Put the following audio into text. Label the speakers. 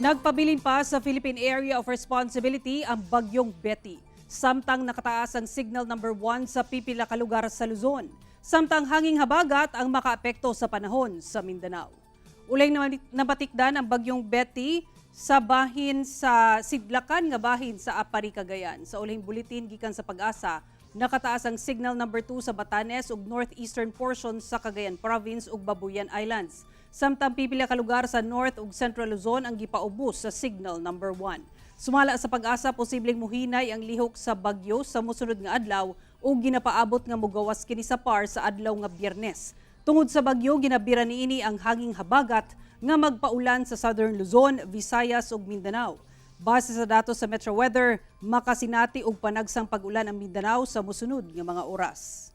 Speaker 1: Nagpabilin pa sa Philippine Area of Responsibility ang bagyong Betty. Samtang nakataas ang signal number 1 sa pipila ka lugar sa Luzon. Samtang hanging habagat ang makaapekto sa panahon sa Mindanao. Uling nabatikdan ang bagyong Betty sa bahin sa Sidlakan nga bahin sa Apari, Cagayan. Sa uling buletin gikan sa Pag-asa, nakataas ang signal number 2 sa Batanes ug northeastern portion sa Cagayan Province ug Babuyan Islands. Samtang pipila ka lugar sa North ug Central Luzon ang gipaubos sa signal number 1. Sumala sa Pag-asa, posibleng muhinay ang lihok sa bagyo sa mosunod nga adlaw ug ginapaabot nga mogawas kini sa par sa adlaw nga Biyernes. Tungod sa bagyo, ginabira niini ang hanging habagat nga magpaulan sa Southern Luzon, Visayas ug Mindanao. Base sa datos sa Metro Weather, makasinati og panagsang pag-ulan ang Mindanao sa mosunod nga mga oras.